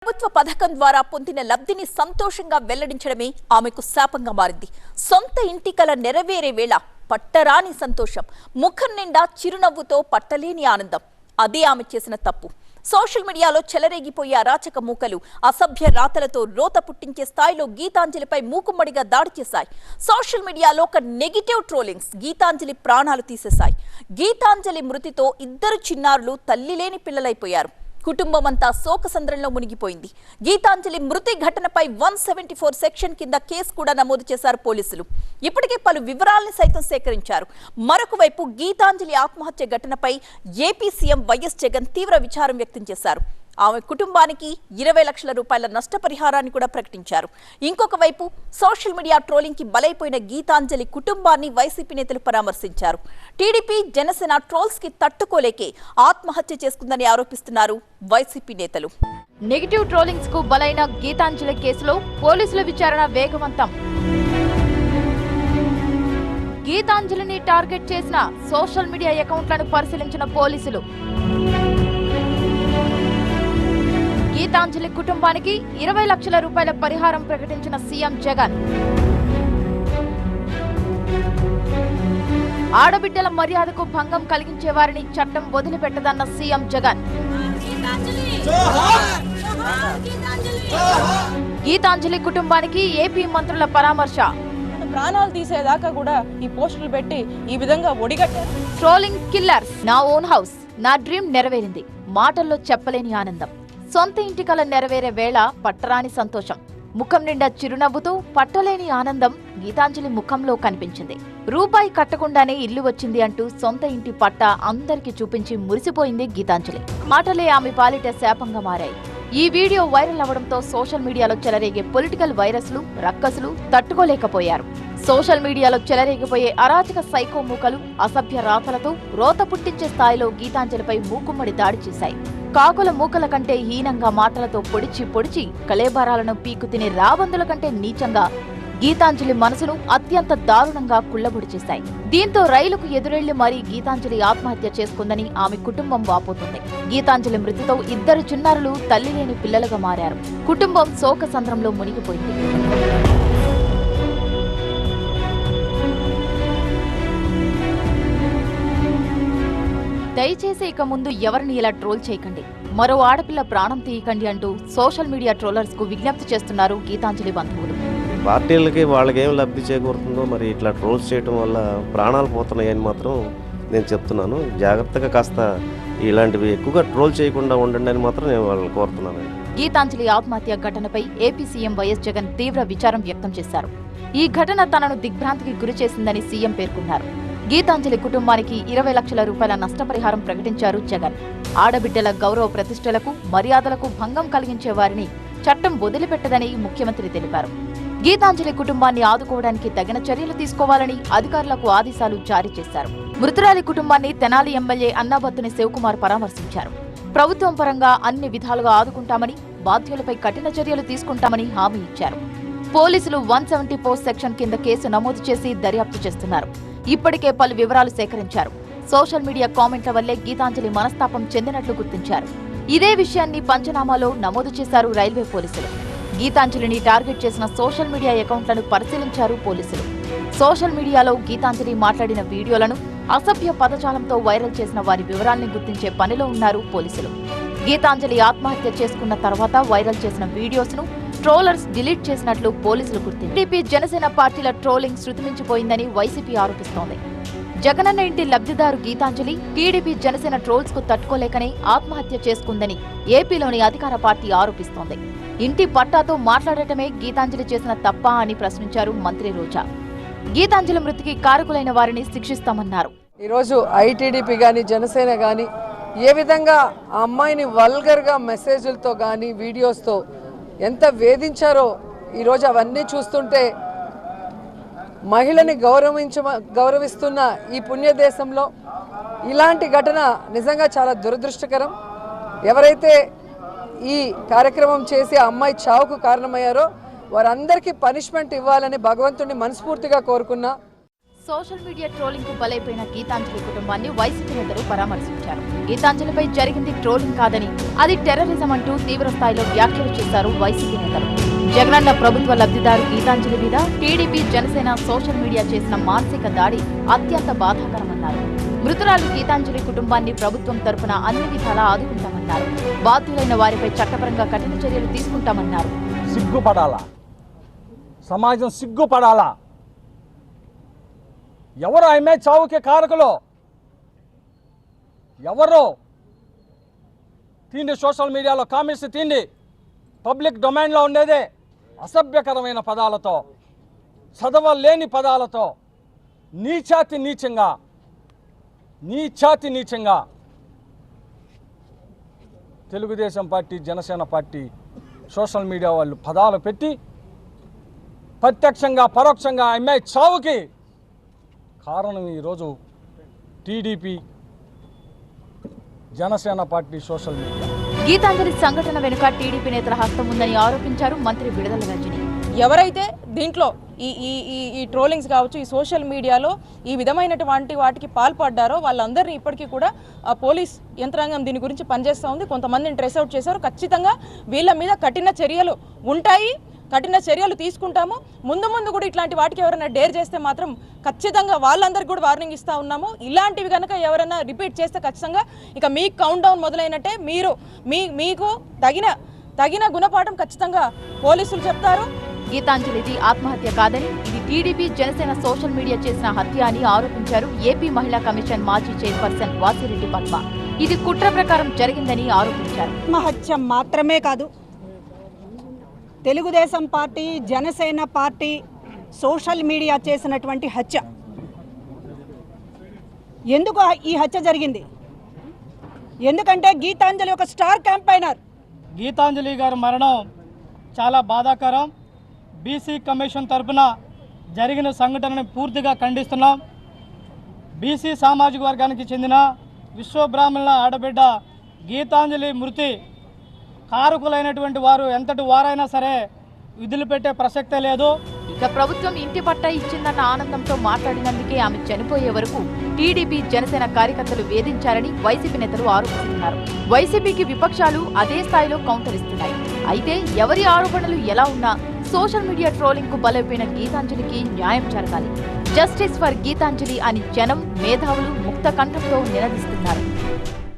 ప్రభుత్వ పథకం ద్వారా పొందిన లబ్ధిని సంతోషంగా వెల్లడించడమే ఆమెకు శాపంగా మారింది. సొంత ఇంటి కల నెరవేరే వేళ పట్టరాని సంతోషం, ముఖం నిండా చిరునవ్వుతో పట్టలేని ఆనందం. అదే ఆమె చేసిన తప్పు. సోషల్ మీడియాలో చెలరేగిపోయే అరాచక మూకలు అసభ్య రాతలతో రోత పుట్టించే స్థాయిలో గీతాంజలిపై మూకుమ్మడిగా దాడి చేశాయి. సోషల్ మీడియాలో ఒక నెగిటివ్ ట్రోలింగ్స్ గీతాంజలి ప్రాణాలు తీసేశాయి. గీతాంజలి మృతితో ఇద్దరు చిన్నారులు తల్లి లేని పిల్లలైపోయారు. కుటుంబం అంతా శోకసంద్రంలో మునిగిపోయింది. గీతాంజలి మృతి ఘటనపై 174 సెక్షన్ కింద కేసు కూడా నమోదు చేశారు పోలీసులు. ఇప్పటికే పలు వివరాలను సైతం సేకరించారు. మరొక వైపు గీతాంజలి ఆత్మహత్య ఘటనపై ఏపీ సీఎం వైఎస్ జగన్ తీవ్ర విచారం వ్యక్తం చేశారు. ఆమె కుటుంబానికి 20 లక్షల రూపాయల నష్టపరిహారాన్ని కూడా ప్రకటించారు. ఇంకొక వైపు సోషల్ మీడియా ట్రోలింగ్ కి బలైపోయిన గీతాంజలి కుటుంబాన్ని వైసీపీ నేతలు పరామర్శించారు. టీడీపీ జనసేన ట్రోల్స్ కి తట్టుకోలేకే ఆత్మహత్య చేసుకుందని ఆరోపిస్తున్నారు వైసీపీ నేతలు. నెగిటివ్ ట్రోలింగ్స్ కు బలైన గీతాంజలి కేసులో పోలీసుల విచారణ వేగవంతం. గీతాంజలిని టార్గెట్ చేసిన సోషల్ మీడియా అకౌంట్లను పరిశీలించిన పోలీసులు గీతాంజలి కుటుంబానికి 20 లక్షల రూపాయల పరిహారం ప్రకటించిన సీఎం జగన్. ఆడబిడ్డల మర్యాదకు భంగం కలిగించే వారిని చట్టం వదిలిపెట్టదన్న సీఎం జగన్. గీతాంజలి కుటుంబానికి ఏపీ మంత్రుల పరామర్శ. ప్రాణాలు తీసేదాకా కూడా ఈ పోస్టులు పెట్టి ఈ విధంగా ఒడిగట్టారు. Trolling killers. నా ఓన్ హౌస్, నా డ్రీమ్ నెరవేరింది. మాటల్లో చెప్పలేని ఆనందం. సొంత ఇంటి కల నెరవేరే వేళ పట్టరాని సంతోషం, ముఖం నిండా చిరునవ్వుతో పట్టలేని ఆనందం గీతాంజలి ముఖంలో కనిపించింది. రూపాయి కట్టకుండానే ఇల్లు వచ్చింది అంటూ సొంత ఇంటి పట్ట అందరికీ చూపించి మురిసిపోయింది గీతాంజలి. మాటలే ఆమె పాలిట శాపంగా మారాయి. ఈ వీడియో వైరల్ అవడంతో సోషల్ మీడియాలో చెలరేగే పొలిటికల్ వైరస్లు, రక్కసులు తట్టుకోలేకపోయారు. సోషల్ మీడియాలో చెలరేగిపోయే అరాచక సైకో మూకలు అసభ్య రాతలతో రోత పుట్టించే స్థాయిలో గీతాంజలిపై మూకుమ్మడి దాడి చేశాయి. కాకుల మూకల కంటే హీనంగా మాటలతో పొడిచి పొడిచి కళేబరాలను పీకు తినే రాబందుల కంటే నీచంగా గీతాంజలి మనసును అత్యంత దారుణంగా కుళ్లబొడి చేశాయి. దీంతో రైలుకు ఎదురెళ్లి మరీ గీతాంజలి ఆత్మహత్య చేసుకుందని ఆమె కుటుంబం వాపోతుంది. గీతాంజలి మృతితో ఇద్దరు చిన్నారులు తల్లి లేని పిల్లలుగా మారారు. కుటుంబం శోకసంద్రంలో మునిగిపోయింది. దయచేసి ఇక ముందు ఎవరిని ఇలా ట్రోల్ చేయకండి, మరో ఆడపిల్ల ప్రాణం తీయకండి అంటూ సోషల్ మీడియా ట్రోలర్స్ కు విజ్ఞప్తి చేస్తున్నారు గీతాంజలి బంధువులు. పార్టీలకి వాళ్ళకేం లబ్ధి చేకూరుతుందో మరి ఇట్లా ట్రోల్స్ చేయడం వల్ల ప్రాణాలు పోతున్నాయని మాత్రం నేను చెప్తున్నాను. జాగ్రత్తగా కాస్త ఇలాంటివి ఎక్కువగా ట్రోల్ చేయకుండా ఉండండి అని మాత్రం నేను వాళ్ళని కోరుతున్నాను. గీతాంజలి ఆత్మహత్య ఘటనపై ఏపీ సీఎం వైఎస్ జగన్ తీవ్ర విచారం వ్యక్తం చేశారు. ఈ ఘటన తనను దిగ్భ్రాంతికి గురి చేసిందని సీఎం పేర్కొన్నారు. గీతాంజలి కుటుంబానికి 20 లక్షల రూపాయల నష్టపరిహారం ప్రకటించారు జగన్. ఆడబిడ్డల గౌరవ ప్రతిష్టలకు, మర్యాదలకు భంగం కలిగించే వారిని చట్టం వదిలిపెట్టదని ముఖ్యమంత్రి తెలిపారు. గీతాంజలి కుటుంబాన్ని ఆదుకోవడానికి తగిన చర్యలు తీసుకోవాలని అధికారులకు ఆదేశాలు జారీ చేశారు. మృతురాలి కుటుంబాన్ని తెనాలి ఎమ్మెల్యే అన్నాబత్తుని శివకుమార్ పరామర్శించారు. ప్రభుత్వం పరంగా అన్ని విధాలుగా ఆదుకుంటామని, బాధ్యులపై కఠిన చర్యలు తీసుకుంటామని హామీ ఇచ్చారు. పోలీసులు 174 సెక్షన్ కింద కేసు నమోదు చేసి దర్యాప్తు చేస్తున్నారు. ఇప్పటికే పలు వివరాలు సేకరించారు. సోషల్ మీడియా కామెంట్ల వల్లే గీతాంజలి మనస్తాపం చెందినట్లు గుర్తించారు. ఇదే విషయాన్ని పంచనామాలో నమోదు చేశారు రైల్వే పోలీసులు. గీతాంజలిని టార్గెట్ చేసిన సోషల్ మీడియా అకౌంట్లను పరిశీలించారు పోలీసులు. సోషల్ మీడియాలో గీతాంజలి మాట్లాడిన వీడియోలను అసభ్య పదజాలంతో వైరల్ చేసిన వారి వివరాల్ని గుర్తించే పనిలో ఉన్నారు పోలీసులు. గీతాంజలి ఆత్మహత్య చేసుకున్న తర్వాత వైరల్ చేసిన వీడియోస్ ను ట్రోలర్స్ డిలీట్ చేసినట్లు పోలీసులు గుర్తించారు. టీడీపీ జనసేన పార్టీల ట్రోలింగ్ శృతిమించిపోయిందని వైసీపీ ఆరోపిస్తోంది. జగనన్న ఇంటి లబ్ధిదారు గీతాంజలి టీడీపీ జనసేన ట్రోల్స్ కు తట్టుకోలేకనే ఆత్మహత్య చేసుకుందని ఏపీలోని అధికార పార్టీ ఆరోపిస్తోంది. ఇంటి పట్టాతో మాట్లాడటమే గీతాంజలి చేసిన తప్పా అని ప్రశ్నించారు మంత్రి రోజా. గీతాంజలి మృతికి కారకులైన వారిని శిక్షిస్తామన్నారు. ఈరోజు ఐటీడీపీ కానీ జనసేన కానీ ఏ విధంగా ఆ అమ్మాయిని వల్గర్గా మెసేజ్లతో కానీ వీడియోస్తో ఎంత వేధించారో ఈరోజు అవన్నీ చూస్తుంటే మహిళని గౌరవిస్తున్న ఈ పుణ్యదేశంలో ఇలాంటి ఘటన నిజంగా చాలా దురదృష్టకరం. ఎవరైతే ఈ కార్యక్రమం చేసి ఆ అమ్మాయి చావుకు కారణమయ్యారో వారందరికీ పనిష్మెంట్ ఇవ్వాలని భగవంతుడిని మనస్ఫూర్తిగా కోరుకున్నా. సోషల్ మీడియా ట్రోలింగ్ కు బలైపోయిన గీతాంజలి కుటుంబాన్ని వైసీపీ నేతలు పరామర్శించారు. గీతాంజలిపై జరిగింది ట్రోలింగ్ కాదని అది టెర్రరిజం అంటూ తీవ్ర స్థాయిలో వ్యాఖ్యలు చేశారు వైసీపీ నేతలు. జగనన్న ప్రభుత్వ లబ్ధిదారు గీతాంజలి మీద టీడీపీ జనసేన సోషల్ మీడియా చేసిన మానసిక దాడి అత్యంత బాధాకరమన్నారు. మృతురాలు గీతాంజలి కుటుంబాన్ని ప్రభుత్వం తరపున అన్ని విధాలా ఆదుకుంటామన్నారు. బాధ్యులైన వారిపై చట్టపరంగా కఠిన చర్యలు తీసుకుంటామన్నారు. సిగ్గుపడాలా, సమాజం సిగ్గుపడాలా. ఎవరు ఆమె చావుకి కారకులు? ఎవరు? తీండి సోషల్ మీడియాలో కామెంట్స్ తీండి. పబ్లిక్ డొమైన్లో ఉండేదే అసభ్యకరమైన పదాలతో, చదవలేని పదాలతో, నీచాతి నీచంగా Telugu Desam party, Janasena party social media వాళ్ళు పదాలు పెట్టి ప్రత్యక్షంగా పరోక్షంగా అమ్మాయి చావుకి కారణం ఈరోజు TDP, Janasena party social media. Geetanjali సంఘటన వెనుక టీడీపీ నేతల హస్తం ఉందని ఆరోపించారు మంత్రి విడుదల రజని. ఎవరైతే దీంట్లో ఈ ట్రోలింగ్స్ కావచ్చు, ఈ సోషల్ మీడియాలో ఈ విధమైనటువంటి వాటికి పాల్పడ్డారో వాళ్ళందరినీ ఇప్పటికీ కూడా పోలీస్ యంత్రాంగం దీని గురించి పనిచేస్తూ ఉంది. కొంతమందిని ట్రేస్ అవుట్ చేశారు. ఖచ్చితంగా వీళ్ళ మీద కఠిన చర్యలు ఉంటాయి, కఠిన చర్యలు తీసుకుంటాము. ముందు కూడా ఇట్లాంటి వాటికి ఎవరైనా డేర్ చేస్తే మాత్రం ఖచ్చితంగా వాళ్ళందరికీ కూడా వార్నింగ్ ఇస్తూ ఉన్నాము. ఇలాంటివి కనుక ఎవరైనా రిపీట్ చేస్తే ఖచ్చితంగా ఇక మీ కౌంట్ డౌన్ మొదలైనట్టే. మీకు తగిన గుణపాఠం ఖచ్చితంగా పోలీసులు చెప్తారు. గీతాంజలిది ఆత్మహత్య కాదని ఇది టీడీపీ జనసేన సోషల్ మీడియా చేసిన హత్య అని ఆరోపించారు ఏపీ మహిళా కమిషన్ మాజీ చైర్పర్సన్ వాసిరెడ్డి పద్మ. ఇది కుట్ర ప్రకారం జరిగిందని ఆరోపించారు. ఆత్మహత్య మాత్రమే కాదు, Telugu Desam party, Janasena party social media చేసినటువంటి హత్య. ఎందుకు ఈ హత్య జరిగింది? ఎందుకంటే గీతాంజలి ఒక స్టార్ క్యాంపైనర్. గీతాంజలి గారి మరణం చాలా బాధాకరం. బీసీ కమిషన్ తరఫున జరిగిన సంఘటనని పూర్తిగా ఖండిస్తున్నాం. బీసీ సామాజిక వర్గానికి చెందిన విశ్వబ్రాహ్మణుల ఆడబిడ్డ గీతాంజలి మృతి కారకులైనటువంటి వారు ఎంతటి వారైనా సరే వదిలిపెట్టే ప్రసక్తే లేదు. ఇక ప్రభుత్వం ఇంటి పట్టా ఇచ్చిందన్న ఆనందంతో మాట్లాడినందుకే ఆమె చనిపోయే వరకు టీడీపీ జనసేన కార్యకర్తలు వేధించారని వైసీపీ నేతలు ఆరోపిస్తున్నారు. వైసీపీకి విపక్షాలు అదే స్థాయిలో కౌంటర్ ఇస్తున్నాయి. అయితే ఎవరి ఆరోపణలు ఎలా ఉన్నా సోషల్ మీడియా ట్రోలింగ్ కు బలైపోయిన గీతాంజలికి న్యాయం జరగాలి. జస్టిస్ ఫర్ గీతాంజలి అని జనం, మేధావులు ముక్త కంఠంతో నినదిస్తున్నారు.